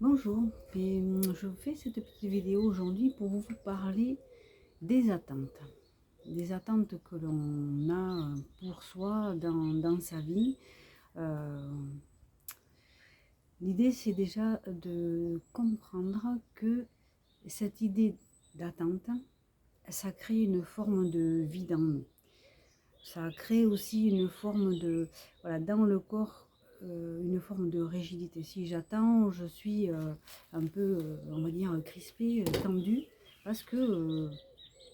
Bonjour, je fais cette petite vidéo aujourd'hui pour vous parler des attentes. Des attentes que l'on a pour soi dans sa vie. Euh, L'idée, c'est déjà de comprendre que cette idée d'attente, ça crée une forme de vide en nous. Ça crée aussi une forme de, voilà, dans le corps, une forme de rigidité. Si j'attends, je suis un peu, on va dire, crispée, tendue, parce que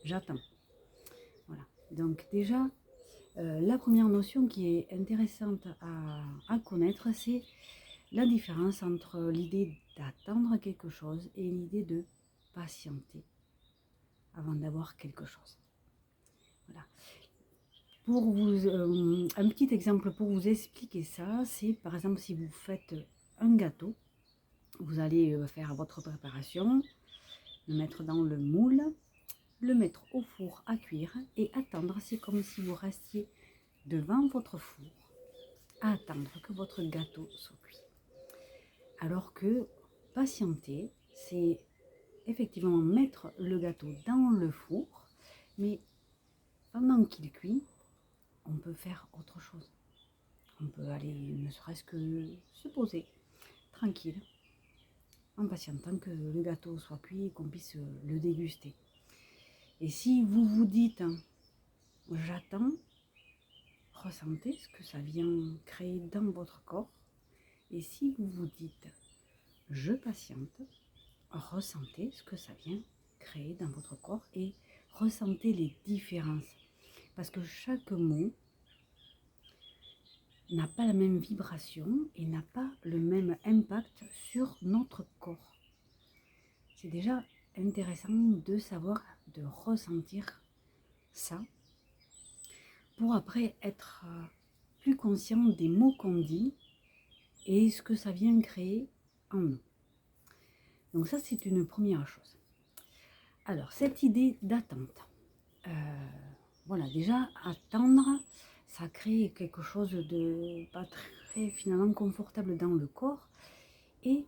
j'attends. Voilà. Donc déjà, la première notion qui est intéressante à connaître, c'est la différence entre l'idée d'attendre quelque chose et l'idée de patienter avant d'avoir quelque chose. Voilà. Pour vous, un petit exemple pour vous expliquer ça, c'est par exemple si vous faites un gâteau, vous allez faire votre préparation, le mettre dans le moule, le mettre au four à cuire et attendre. C'est comme si vous restiez devant votre four à attendre que votre gâteau soit cuit. Alors que patienter, c'est effectivement mettre le gâteau dans le four, mais pendant qu'il cuit, on peut faire autre chose. On peut aller ne serait-ce que se poser tranquille en patientant que le gâteau soit cuit et qu'on puisse le déguster. Et si vous vous dites j'attends, ressentez ce que ça vient créer dans votre corps. Et si vous vous dites je patiente, ressentez ce que ça vient créer dans votre corps et ressentez les différences. Parce que chaque mot n'a pas la même vibration et n'a pas le même impact sur notre corps. C'est déjà intéressant de savoir, de ressentir ça pour après être plus conscient des mots qu'on dit et ce que ça vient créer en nous. Donc ça, c'est une première chose. Alors, cette idée d'attente. Voilà, déjà, attendre, ça crée quelque chose de pas très finalement confortable dans le corps et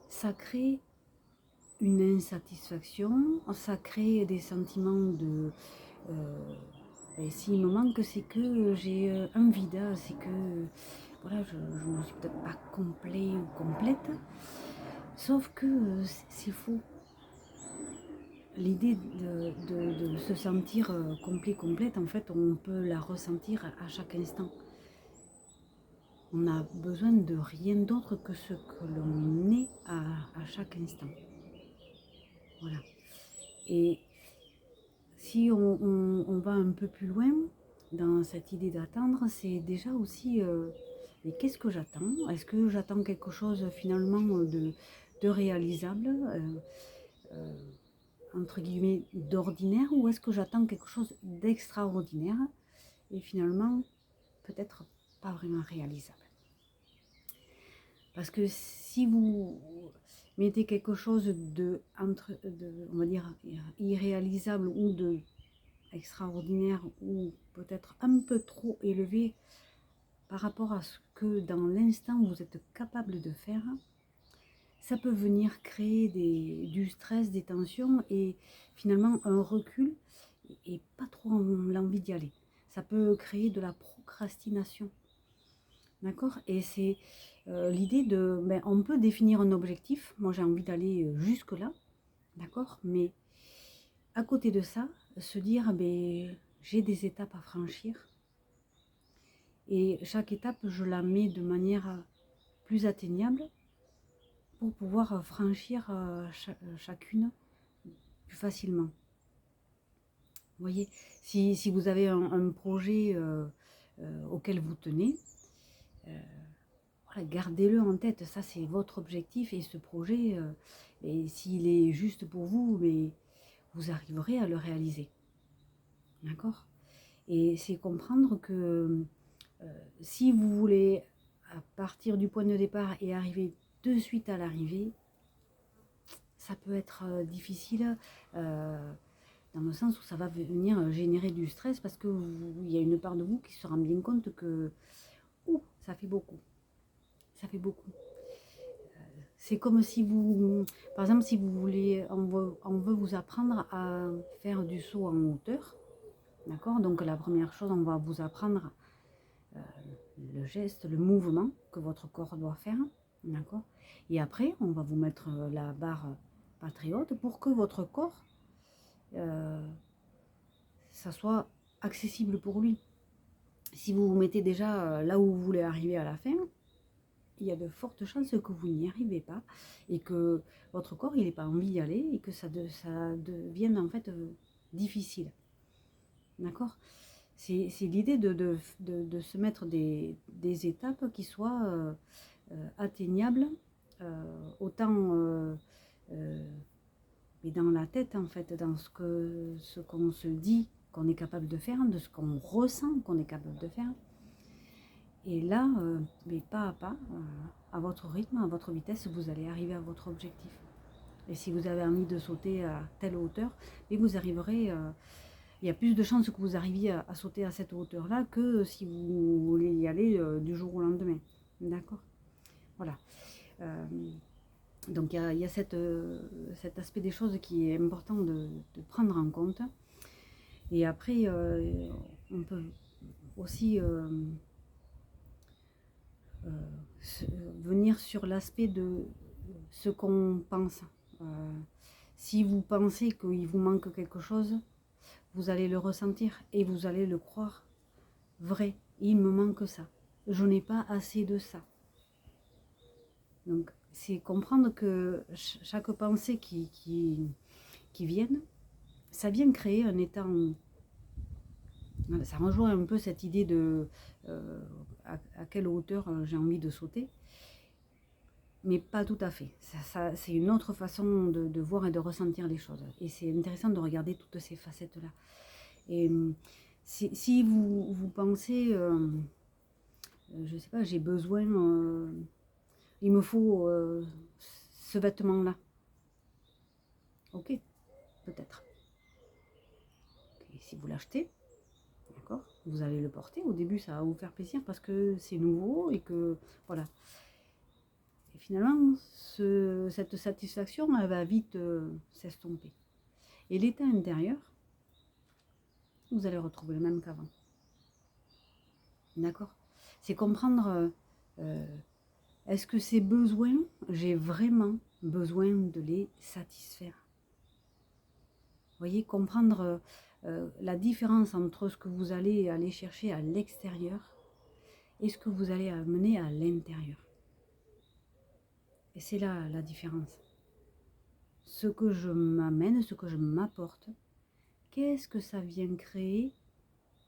ça crée une insatisfaction, ça crée des sentiments de s'il me manque, c'est que j'ai un vide, c'est que voilà, je ne suis peut-être pas complet ou complète. Sauf que c'est faux. L'idée de se sentir complet, complète, en fait, on peut la ressentir à chaque instant. On n'a besoin de rien d'autre que ce que l'on est à chaque instant. Voilà. Et si on va un peu plus loin dans cette idée d'attendre, c'est déjà aussi mais qu'est-ce que j'attends? Est-ce que j'attends quelque chose finalement de réalisable, entre guillemets d'ordinaire, ou est-ce que j'attends quelque chose d'extraordinaire et finalement peut-être pas vraiment réalisable? Parce que si vous mettez quelque chose on va dire, irréalisable ou de extraordinaire ou peut-être un peu trop élevé par rapport à ce que dans l'instant vous êtes capable de faire, ça peut venir créer du stress, des tensions et finalement un recul et pas trop l'envie d'y aller. Ça peut créer de la procrastination. D'accord? Et c'est l'idée on peut définir un objectif. Moi, j'ai envie d'aller jusque-là. D'accord? Mais à côté de ça, se dire, j'ai des étapes à franchir. Et chaque étape, je la mets de manière plus atteignable pour pouvoir franchir chacune plus facilement. Vous voyez, si vous avez un projet auquel vous tenez, voilà, gardez-le en tête. Ça, c'est votre objectif et ce projet, et s'il est juste pour vous, mais vous arriverez à le réaliser. D'accord? Et c'est comprendre que si vous voulez partir du point de départ et arriver de suite à l'arrivée, ça peut être difficile dans le sens où ça va venir générer du stress parce qu'il y a une part de vous qui se rend bien compte que ça fait beaucoup. Ça fait beaucoup. c'est comme si vous, par exemple, si vous voulez, on veut vous apprendre à faire du saut en hauteur, d'accord? Donc la première chose, on va vous apprendre euh, le geste, le mouvement que votre corps doit faire, d'accord? Et après, on va vous mettre la barre pas très haute pour que votre corps, euh, ça soit accessible pour lui. Si vous vous mettez déjà là où vous voulez arriver à la fin, il y a de fortes chances que vous n'y arrivez pas et que votre corps il n'ait pas envie d'y aller et que ça devienne en fait difficile. D'accord? C'est l'idée de se mettre des étapes qui soient atteignables, autant mais dans la tête en fait, dans ce qu'on se dit qu'on est capable de faire, de ce qu'on ressent qu'on est capable de faire. Et là, mais pas à pas, à votre rythme, à votre vitesse, vous allez arriver à votre objectif. Et si vous avez envie de sauter à telle hauteur, mais vous arriverez, il y a plus de chances que vous arriviez à sauter à cette hauteur-là que si vous voulez y aller du jour au lendemain. D'accord? Voilà. Donc il y a cet aspect des choses qui est important de prendre en compte. Et après, on peut aussi venir sur l'aspect de ce qu'on pense. Si vous pensez qu'il vous manque quelque chose, vous allez le ressentir et vous allez le croire vrai. Il me manque ça. Je n'ai pas assez de ça. Donc, c'est comprendre que chaque pensée qui vienne, ça vient créer un état. Ça rejoint un peu cette idée de à quelle hauteur j'ai envie de sauter. Mais pas tout à fait. C'est une autre façon de voir et de ressentir les choses. Et c'est intéressant de regarder toutes ces facettes-là. Et si vous pensez, je ne sais pas, j'ai besoin, il me faut ce vêtement-là. Ok, peut-être. Et si vous l'achetez, d'accord, vous allez le porter. Au début, ça va vous faire plaisir parce que c'est nouveau et que, voilà. Et finalement, cette satisfaction, elle va vite s'estomper. Et l'état intérieur, vous allez retrouver le même qu'avant. D'accord? C'est comprendre, est-ce que ces besoins, j'ai vraiment besoin de les satisfaire? Vous voyez, comprendre la différence entre ce que vous allez aller chercher à l'extérieur et ce que vous allez amener à l'intérieur. Et c'est là la différence. Ce que je m'amène, ce que je m'apporte, qu'est-ce que ça vient créer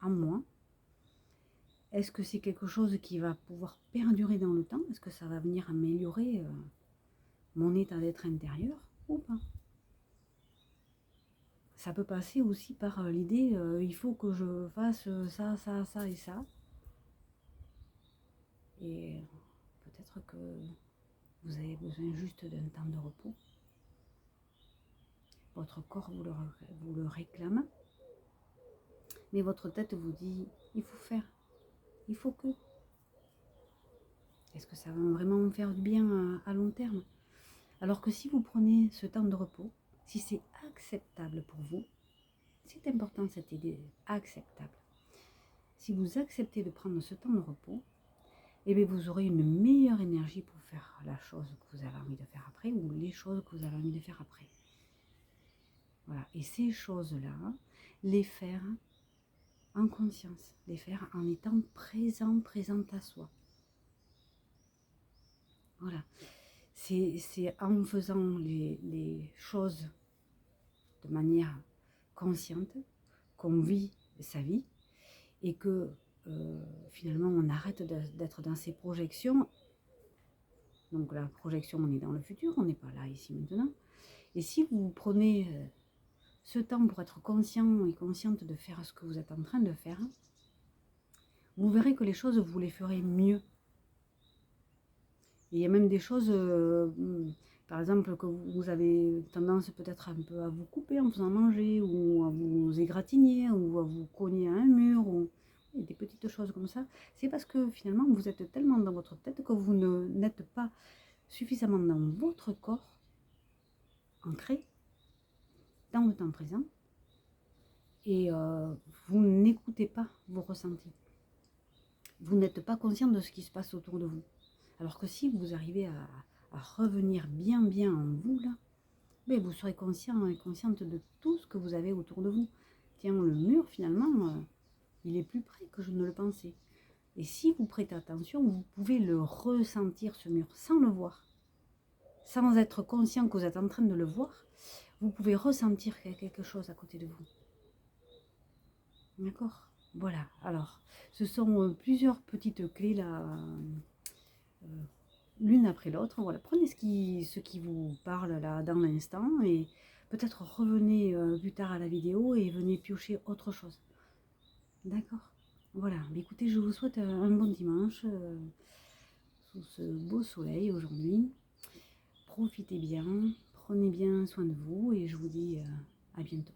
en moi? Est-ce que c'est quelque chose qui va pouvoir perdurer dans le temps? Est-ce que ça va venir améliorer mon état d'être intérieur ou pas? Ça peut passer aussi par l'idée, il faut que je fasse ça, ça, ça et ça. Et peut-être que vous avez besoin juste d'un temps de repos. Votre corps vous le réclame. Mais votre tête vous dit, il faut faire, il faut que. Est-ce que ça va vraiment me faire du bien à long terme? Alors que si vous prenez ce temps de repos, si c'est acceptable pour vous, c'est important cette idée acceptable. Si vous acceptez de prendre ce temps de repos, eh bien vous aurez une meilleure énergie pour faire la chose que vous avez envie de faire après ou les choses que vous avez envie de faire après. Voilà. Et ces choses-là, les faire en conscience, les faire en étant présente à soi. Voilà. C'est en faisant les choses de manière consciente qu'on vit sa vie et que finalement on arrête d'être dans ces projections. Donc la projection, on est dans le futur, on n'est pas là ici maintenant. Et si vous prenez ce temps pour être conscient et consciente de faire ce que vous êtes en train de faire, vous verrez que les choses, vous les ferez mieux. Et il y a même des choses, par exemple, que vous avez tendance peut-être un peu à vous couper en faisant manger, ou à vous égratigner, ou à vous cogner à un mur, ou des petites choses comme ça. C'est parce que finalement, vous êtes tellement dans votre tête que vous n'êtes pas suffisamment dans votre corps, ancré dans le temps présent, et vous n'écoutez pas vos ressentis. Vous n'êtes pas conscient de ce qui se passe autour de vous. Alors que si vous arrivez à revenir bien en vous, là, ben vous serez conscient et consciente de tout ce que vous avez autour de vous. Tiens, le mur, finalement, il est plus près que je ne le pensais. Et si vous prêtez attention, vous pouvez le ressentir, ce mur, sans le voir. Sans être conscient que vous êtes en train de le voir, vous pouvez ressentir qu'il y a quelque chose à côté de vous. D'accord? Voilà. Alors, ce sont plusieurs petites clés là, l'une après l'autre. Voilà. Prenez ce qui vous parle là dans l'instant et peut-être revenez plus tard à la vidéo et venez piocher autre chose. D'accord? Voilà. Mais écoutez, je vous souhaite un bon dimanche sous ce beau soleil aujourd'hui. Profitez bien, prenez bien soin de vous et je vous dis à bientôt.